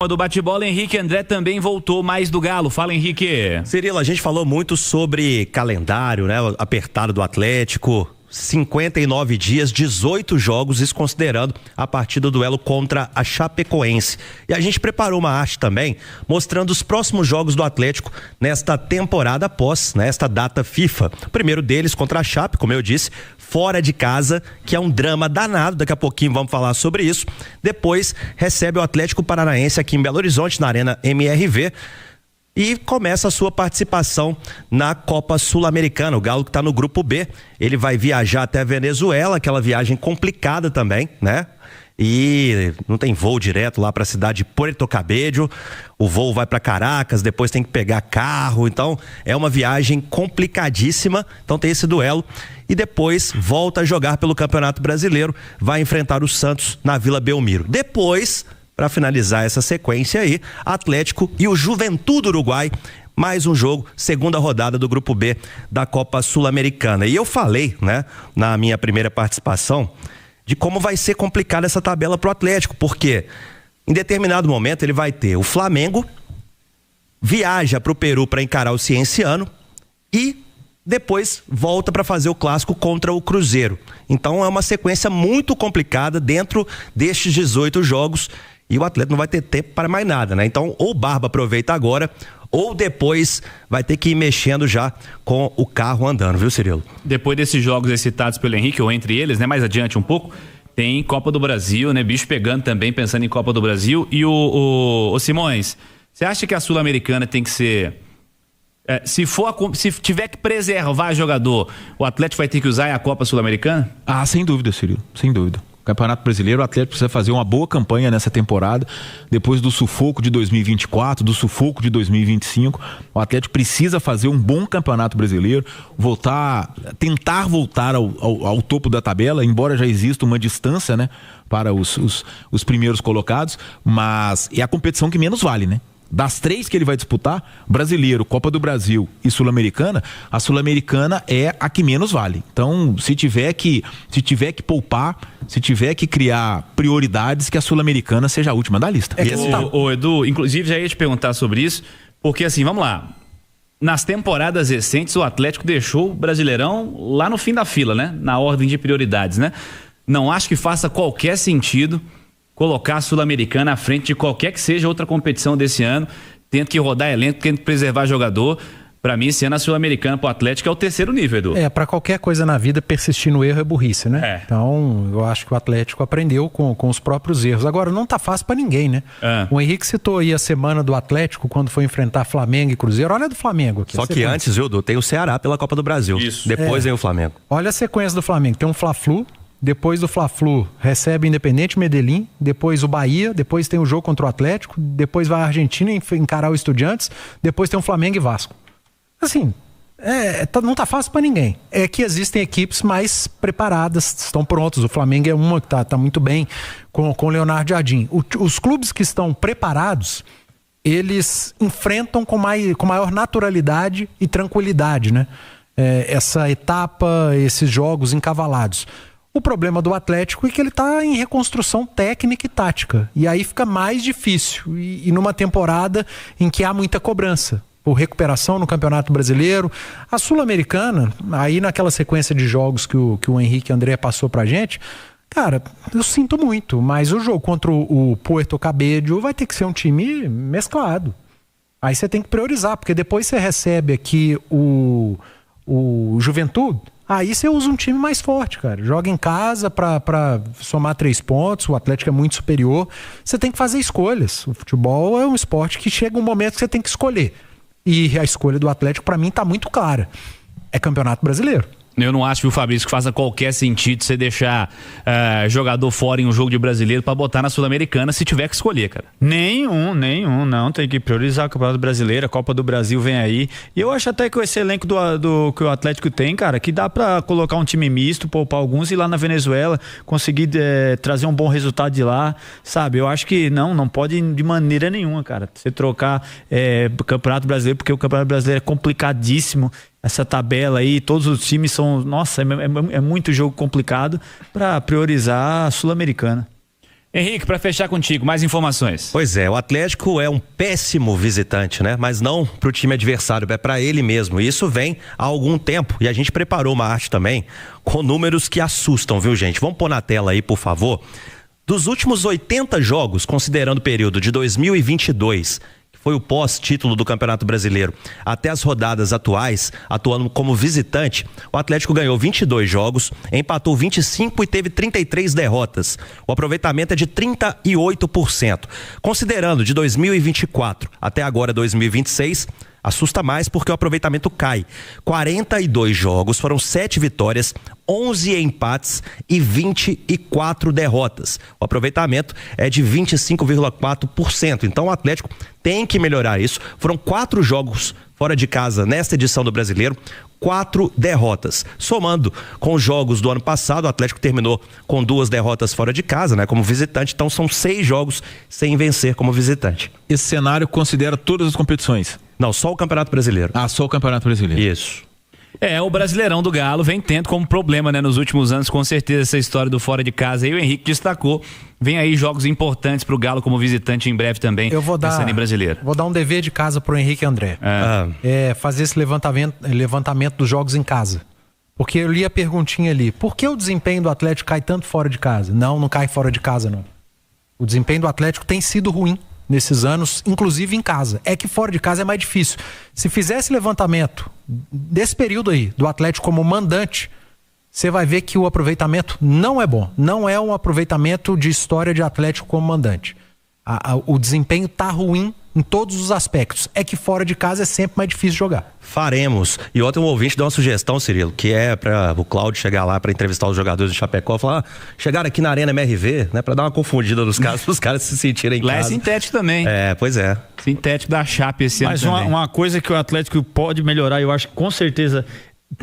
Do bate-bola, Henrique André também voltou mais do Galo. Fala, Henrique. Cirilo, a gente falou muito sobre calendário, né? Apertado do Atlético. 59 dias, 18 jogos, isso considerando a partida do duelo contra a Chapecoense. E a gente preparou uma arte também, mostrando os próximos jogos do Atlético nesta temporada após, nesta data FIFA. O primeiro deles contra a Chape, como eu disse, fora de casa, que é um drama danado, daqui a pouquinho vamos falar sobre isso. Depois recebe o Atlético Paranaense aqui em Belo Horizonte, na Arena MRV. E começa a sua participação na Copa Sul-Americana. O Galo que está no grupo B, ele vai viajar até a Venezuela, aquela viagem complicada também, né? E não tem voo direto lá para a cidade de Puerto Cabello. O voo vai para Caracas, depois tem que pegar carro. Então é uma viagem complicadíssima. Então tem esse duelo e depois volta a jogar pelo Campeonato Brasileiro. Vai enfrentar o Santos na Vila Belmiro. Depois, para finalizar essa sequência aí, Atlético e o Juventude Uruguai, mais um jogo, segunda rodada do Grupo B da Copa Sul-Americana. E eu falei, né, na minha primeira participação, de como vai ser complicada essa tabela pro Atlético, porque em determinado momento ele vai ter o Flamengo, viaja pro Peru para encarar o Cienciano e depois volta para fazer o clássico contra o Cruzeiro. Então é uma sequência muito complicada dentro destes 18 jogos. E o Atlético não vai ter tempo para mais nada, né? Então, ou o Barba aproveita agora, ou depois vai ter que ir mexendo já com o carro andando, viu, Cirilo? Depois desses jogos citados pelo Henrique, ou entre eles, né? Mais adiante um pouco, tem Copa do Brasil, né? Bicho pegando também, pensando em Copa do Brasil. E o Simões, você acha que a Sul-Americana tem que ser... se tiver que preservar jogador, o Atlético vai ter que usar a Copa Sul-Americana? Ah, sem dúvida, Cirilo, sem dúvida. Campeonato Brasileiro, o Atlético precisa fazer uma boa campanha nessa temporada, depois do sufoco de 2024, do sufoco de 2025, o Atlético precisa fazer um bom Campeonato Brasileiro, tentar voltar ao topo da tabela, embora já exista uma distância, né, para os primeiros colocados, mas é a competição que menos vale, né? Das 3 que ele vai disputar, Brasileiro, Copa do Brasil e Sul-Americana, a Sul-Americana é a que menos vale. Então, se tiver que poupar, se tiver que criar prioridades, que a Sul-Americana seja a última da lista. Edu, inclusive já ia te perguntar sobre isso, porque assim, vamos lá, nas temporadas recentes o Atlético deixou o Brasileirão lá no fim da fila, né? Na ordem de prioridades, né? Não acho que faça qualquer sentido colocar a Sul-Americana à frente de qualquer que seja outra competição desse ano, tendo que rodar elenco, tendo que preservar jogador. Pra mim, esse ano a Sul-Americana pro Atlético é o terceiro nível, Edu. Pra qualquer coisa na vida, persistir no erro é burrice, né? Então, eu acho que o Atlético aprendeu com os próprios erros. Agora, não tá fácil pra ninguém, né? O Henrique citou aí a semana do Atlético, quando foi enfrentar Flamengo e Cruzeiro. Olha a do Flamengo aqui. Só que antes, viu, Edu, tem o Ceará pela Copa do Brasil. Isso. Depois vem o Flamengo. Olha a sequência do Flamengo. Tem um Fla-Flu. Depois do Fla-Flu, recebe Independente Medellín, depois o Bahia, depois tem o jogo contra o Atlético, depois vai a Argentina encarar o Estudiantes, depois tem o Flamengo e Vasco. Assim, não tá fácil pra ninguém. É que existem equipes mais preparadas, estão prontos. O Flamengo é uma que tá muito bem com o Leonardo Jardim. Os clubes que estão preparados, eles enfrentam com maior naturalidade e tranquilidade, né? Essa etapa, esses jogos encavalados. O problema do Atlético é que ele está em reconstrução técnica e tática. E aí fica mais difícil. E numa temporada em que há muita cobrança. Por recuperação no Campeonato Brasileiro. A Sul-Americana, aí naquela sequência de jogos que o Henrique André passou pra gente, cara, eu sinto muito. Mas o jogo contra o Puerto Cabello vai ter que ser um time mesclado. Aí você tem que priorizar, porque depois você recebe aqui o Juventude. Aí você usa um time mais forte, cara. Joga em casa pra somar 3 pontos. O Atlético é muito superior. Você tem que fazer escolhas. O futebol é um esporte que chega um momento que você tem que escolher. E a escolha do Atlético, pra mim, tá muito clara. É Campeonato Brasileiro. Eu não acho, viu, Fabrício, que faça qualquer sentido você deixar jogador fora em um jogo de Brasileiro pra botar na Sul-Americana se tiver que escolher, cara. Nenhum, não. Tem que priorizar o Campeonato Brasileiro, a Copa do Brasil vem aí. E eu acho até que esse elenco do que o Atlético tem, cara, que dá pra colocar um time misto, poupar alguns e ir lá na Venezuela conseguir trazer um bom resultado de lá, sabe? Eu acho que não pode de maneira nenhuma, cara, você trocar o Campeonato Brasileiro, porque o Campeonato Brasileiro é complicadíssimo. Essa tabela aí, todos os times são... Nossa, é muito jogo complicado para priorizar a Sul-Americana. Henrique, para fechar contigo, mais informações. Pois é, o Atlético é um péssimo visitante, né? Mas não pro time adversário, é para ele mesmo. E isso vem há algum tempo e a gente preparou uma arte também com números que assustam, viu, gente? Vamos pôr na tela aí, por favor. Dos últimos 80 jogos, considerando o período de 2022, que foi o pós-título do Campeonato Brasileiro, até as rodadas atuais, atuando como visitante, o Atlético ganhou 22 jogos, empatou 25 e teve 33 derrotas. O aproveitamento é de 38%. Considerando de 2024 até agora 2026, assusta mais porque o aproveitamento cai. 42 jogos, foram 7 vitórias, 11 empates e 24 derrotas. O aproveitamento é de 25,4%. Então o Atlético tem que melhorar isso. Foram 4 jogos fora de casa nesta edição do Brasileiro, 4 derrotas. Somando com os jogos do ano passado, o Atlético terminou com 2 derrotas fora de casa, né, como visitante. Então são 6 jogos sem vencer como visitante. Esse cenário considera todas as competições? Não, só o Campeonato Brasileiro. Ah, só o Campeonato Brasileiro. Isso. O Brasileirão do Galo vem tendo como problema, né, nos últimos anos, com certeza, essa história do fora de casa. E o Henrique destacou, vem aí jogos importantes pro Galo como visitante em breve também. Eu vou dar brasileiro. Vou dar um dever de casa pro Henrique André. Fazer esse levantamento dos jogos em casa. Porque eu li a perguntinha ali, por que o desempenho do Atlético cai tanto fora de casa? Não cai fora de casa, não. O desempenho do Atlético tem sido ruim nesses anos, inclusive em casa. É que fora de casa é mais difícil. Se fizesse levantamento desse período aí, do Atlético como mandante, você vai ver que o aproveitamento não é bom. Não é um aproveitamento de história de Atlético como mandante. O desempenho tá ruim em todos os aspectos. É que fora de casa é sempre mais difícil jogar. Faremos. E ontem um ouvinte deu uma sugestão, Cirilo, que é para o Cláudio chegar lá para entrevistar os jogadores do Chapecó, falar, chegar aqui na Arena MRV, né, para dar uma confundida nos caras, para os caras se sentirem em casa. Lá é sintético também. Pois é. Sintético da Chape esse ano. Mas também. uma coisa que o Atlético pode melhorar, eu acho que com certeza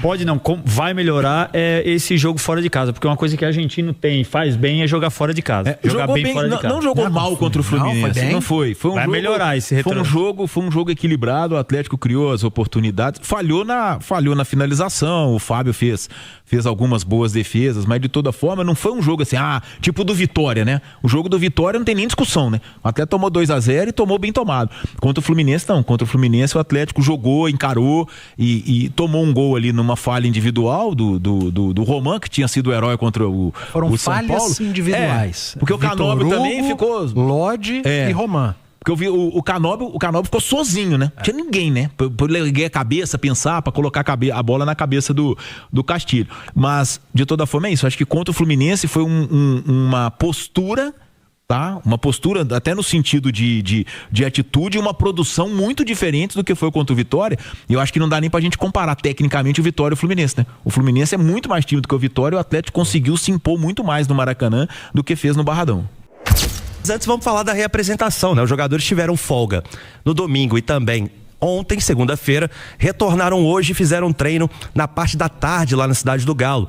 pode não, vai melhorar, é esse jogo fora de casa, porque uma coisa que o argentino faz bem é jogar fora de casa. Jogar bem fora de casa. Não jogou mal contra o Fluminense. Não foi. Foi um vai jogo, melhorar esse retorno. Foi um jogo equilibrado, o Atlético criou as oportunidades, falhou na finalização, o Fábio fez algumas boas defesas, mas de toda forma não foi um jogo assim, tipo do Vitória, né? O jogo do Vitória não tem nem discussão, né? O Atlético tomou 2-0 e tomou bem tomado. Contra o Fluminense não, contra o Fluminense o Atlético jogou, encarou e tomou um gol ali numa falha individual do Roman, que tinha sido o herói contra o São Paulo. Falhas individuais. Porque o Canóbio também ficou... Lodge e Roman. Porque eu vi o Canóbio ficou sozinho, né? Não tinha ninguém, né? Pra erguer a cabeça, pensar, pra colocar a bola na cabeça do Castilho. Mas, de toda forma, é isso. Acho que contra o Fluminense foi uma postura, tá? Uma postura, até no sentido de atitude, uma produção muito diferente do que foi contra o Vitória. E eu acho que não dá nem pra gente comparar tecnicamente o Vitória e o Fluminense, né? O Fluminense é muito mais time do que o Vitória e o Atlético conseguiu se impor muito mais no Maracanã do que fez no Barradão. Antes vamos falar da reapresentação, né? Os jogadores tiveram folga no domingo e também ontem, segunda-feira, retornaram hoje e fizeram um treino na parte da tarde lá na Cidade do Galo.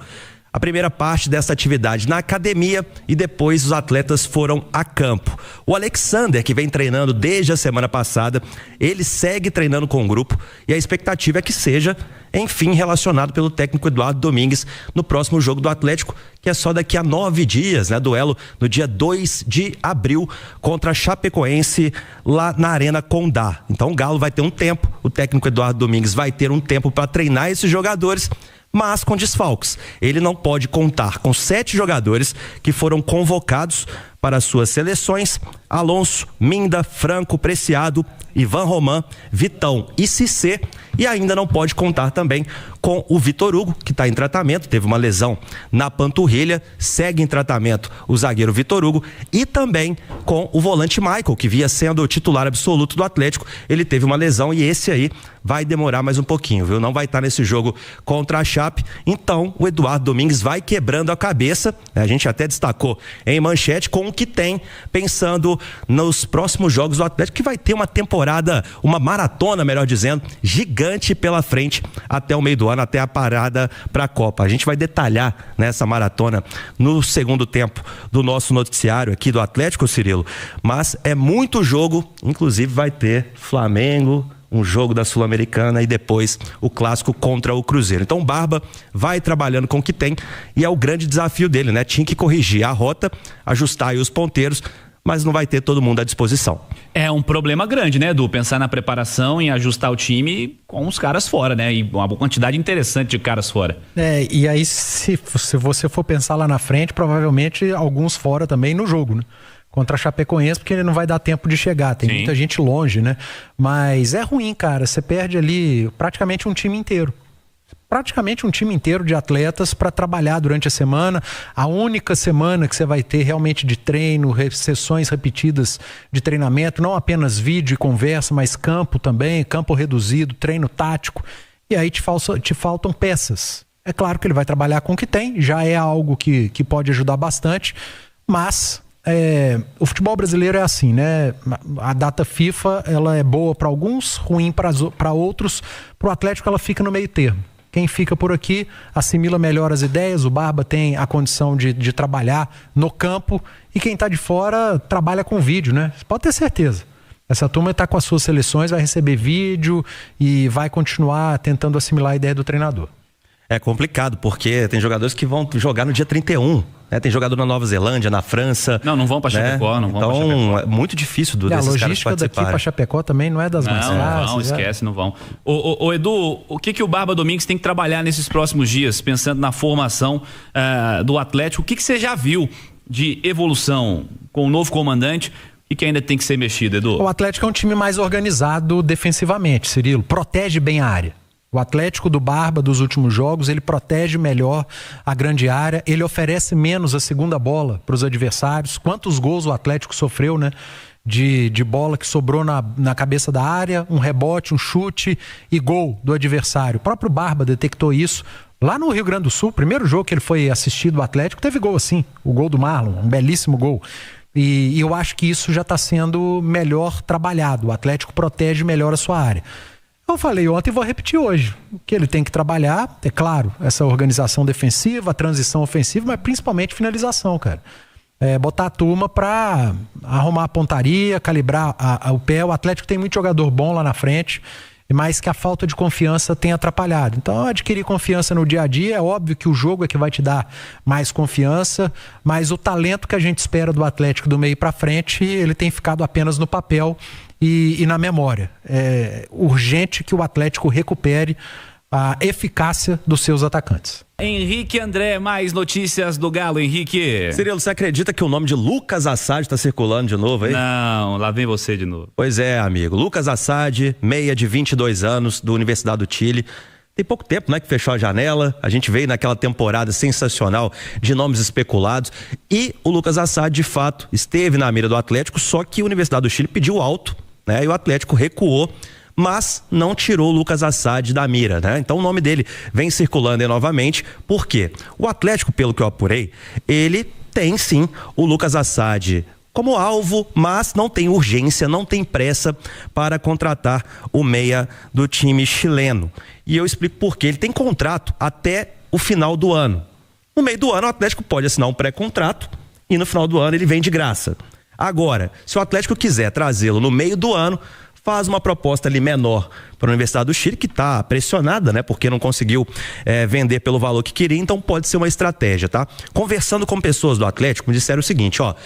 A primeira parte dessa atividade na academia e depois os atletas foram a campo. O Alexander, que vem treinando desde a semana passada, ele segue treinando com o grupo e a expectativa é que seja, enfim, relacionado pelo técnico Eduardo Domingues no próximo jogo do Atlético, que é só daqui a 9 dias, né? Duelo no dia 2 de abril contra a Chapecoense lá na Arena Condá. Então o Galo vai ter um tempo, o técnico Eduardo Domingues vai ter um tempo para treinar esses jogadores, mas com desfalques. Ele não pode contar com 7 jogadores que foram convocados para suas seleções: Alonso, Minda, Franco, Preciado, Ivan Roman, Vitão e Cissé, e ainda não pode contar também com o Vitor Hugo, que está em tratamento, teve uma lesão na panturrilha, segue em tratamento o zagueiro Vitor Hugo, e também com o volante Michael, que via sendo o titular absoluto do Atlético. Ele teve uma lesão e esse aí vai demorar mais um pouquinho, viu? Não vai estar nesse jogo contra a Chape. Então o Eduardo Domingues vai quebrando a cabeça, a gente até destacou em manchete, com o que tem, pensando nos próximos jogos do Atlético, que vai ter uma temporada, uma maratona, melhor dizendo, gigante pela frente até o meio do ano, até a parada para a Copa. A gente vai detalhar nessa maratona no segundo tempo do nosso noticiário aqui do Atlético, Cirilo, mas é muito jogo, inclusive vai ter Flamengo, um jogo da Sul-Americana e depois o clássico contra o Cruzeiro. Então o Barba vai trabalhando com o que tem e é o grande desafio dele, né? Tinha que corrigir a rota, ajustar aí os ponteiros, mas não vai ter todo mundo à disposição. É um problema grande, né, Edu? Pensar na preparação, em ajustar o time com os caras fora, né? E uma quantidade interessante de caras fora. E aí se você for pensar lá na frente, provavelmente alguns fora também no jogo, né? Contra a Chapecoense, porque ele não vai dar tempo de chegar. Tem muita gente longe, né? Mas é ruim, cara. Você perde ali praticamente um time inteiro. Praticamente um time inteiro de atletas para trabalhar durante a semana. A única semana que você vai ter realmente de treino, sessões repetidas de treinamento, não apenas vídeo e conversa, mas campo também, campo reduzido, treino tático. E aí te faltam peças. É claro que ele vai trabalhar com o que tem, já é algo que pode ajudar bastante, mas o futebol brasileiro é assim, né? A data FIFA, ela é boa para alguns, ruim para outros. Para o Atlético, ela fica no meio termo. Quem fica por aqui assimila melhor as ideias, o Barba tem a condição de trabalhar no campo, e quem está de fora trabalha com vídeo, né? Você pode ter certeza. Essa turma está com as suas seleções, vai receber vídeo e vai continuar tentando assimilar a ideia do treinador. É complicado, porque tem jogadores que vão jogar no dia 31, né? Tem jogador na Nova Zelândia, na França. Não vão para Chapecó, não vão para Chapecó. Então, é muito difícil desses caras participarem. A logística daqui para Chapecó também não é das mais fáceis. Não vão, esquece, não vão. Ô Edu, o que o Barba Domingues tem que trabalhar nesses próximos dias, pensando na formação do Atlético? O que você já viu de evolução com o novo comandante e que ainda tem que ser mexido, Edu? O Atlético é um time mais organizado defensivamente, Cirilo. Protege bem a área. O Atlético do Barba dos últimos jogos, ele protege melhor a grande área, ele oferece menos a segunda bola para os adversários. Quantos gols o Atlético sofreu, né? De bola que sobrou na cabeça da área, um rebote, um chute e gol do adversário. O próprio Barba detectou isso lá no Rio Grande do Sul. Primeiro jogo que ele foi assistido do Atlético, teve gol assim, o gol do Marlon, um belíssimo gol. E eu acho que isso já está sendo melhor trabalhado. O Atlético protege melhor a sua área. Eu falei ontem e vou repetir hoje. O que ele tem que trabalhar, é claro, essa organização defensiva, a transição ofensiva, mas principalmente finalização, cara. Botar a turma pra arrumar a pontaria, calibrar o pé. O Atlético tem muito jogador bom lá na frente, mas que a falta de confiança tem atrapalhado. Então, adquirir confiança no dia a dia, é óbvio que o jogo é que vai te dar mais confiança, mas o talento que a gente espera do Atlético do meio pra frente, ele tem ficado apenas no papel e na memória. É urgente que o Atlético recupere a eficácia dos seus atacantes. Henrique André, mais notícias do Galo, Henrique. Cirilo, você acredita que o nome de Lucas Assad está circulando de novo aí? Não, lá vem você de novo. Pois é, amigo. Lucas Assad, meia de 22 anos, da Universidade do Chile. Tem pouco tempo, né, que fechou a janela. A gente veio naquela temporada sensacional de nomes especulados. E o Lucas Assad, de fato, esteve na mira do Atlético, só que a Universidade do Chile pediu alto, né? E o Atlético recuou, mas não tirou o Lucas Assad da mira, né? Então o nome dele vem circulando aí novamente. Por quê? O Atlético, pelo que eu apurei, ele tem sim o Lucas Assad como alvo, mas não tem urgência, não tem pressa para contratar o meia do time chileno. E eu explico por quê. Ele tem contrato até o final do ano. No meio do ano, o Atlético pode assinar um pré-contrato e no final do ano ele vem de graça. Agora, se o Atlético quiser trazê-lo no meio do ano, faz uma proposta ali menor para a Universidade do Chile, que está pressionada, né? Porque não conseguiu vender pelo valor que queria, então pode ser uma estratégia, tá? Conversando com pessoas do Atlético, me disseram o seguinte, ó,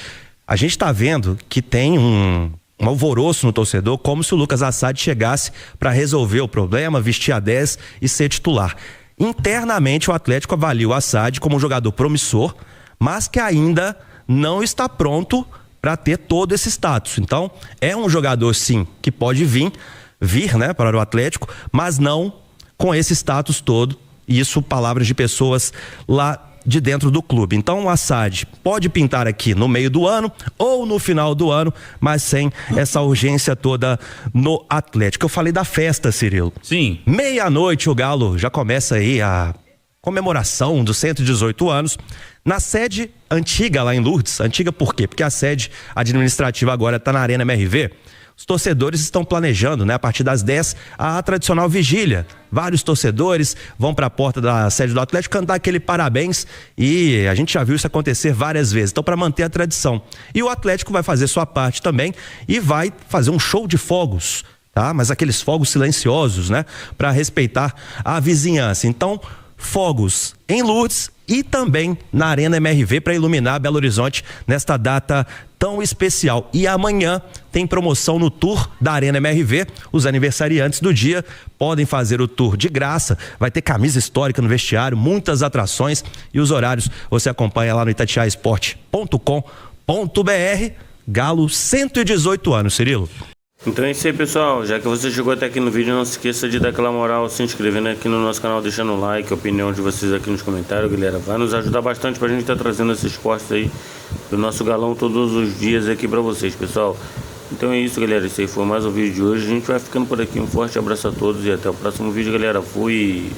a gente está vendo que tem um alvoroço no torcedor, como se o Lucas Assad chegasse para resolver o problema, vestir a 10 e ser titular. Internamente, o Atlético avalia o Assad como um jogador promissor, mas que ainda não está pronto para ter todo esse status. Então, é um jogador sim que pode vir, né, para o Atlético, mas não com esse status todo. Isso, palavras de pessoas lá de dentro do clube. Então, o Assad pode pintar aqui no meio do ano ou no final do ano, mas sem essa urgência toda no Atlético. Eu falei da festa, Cirilo. Sim. Meia-noite o Galo já começa aí a comemoração dos 118 anos na sede antiga lá em Lourdes. Antiga por quê? Porque a sede administrativa agora está na Arena MRV. Os torcedores estão planejando, né, a partir das 10, a tradicional vigília. Vários torcedores vão para a porta da sede do Atlético cantar aquele parabéns, e a gente já viu isso acontecer várias vezes. Então, para manter a tradição. E o Atlético vai fazer sua parte também e vai fazer um show de fogos tá? Mas aqueles fogos silenciosos, né? Para respeitar a vizinhança. Então, fogos em Lourdes e também na Arena MRV para iluminar Belo Horizonte nesta data tão especial. E amanhã tem promoção no tour da Arena MRV. Os aniversariantes do dia podem fazer o tour de graça. Vai ter camisa histórica no vestiário, muitas atrações, e os horários você acompanha lá no itatiaesporte.com.br. Galo, 118 anos, Cirilo. Então é isso aí, pessoal. Já que você chegou até aqui no vídeo, não se esqueça de dar aquela moral, se inscrevendo aqui no nosso canal, deixando o like, a opinião de vocês aqui nos comentários, galera. Vai nos ajudar bastante pra gente estar trazendo esses cortes aí do nosso galão todos os dias aqui pra vocês, pessoal. Então é isso, galera. Esse aí foi mais um vídeo de hoje. A gente vai ficando por aqui. Um forte abraço a todos e até o próximo vídeo, galera. Fui!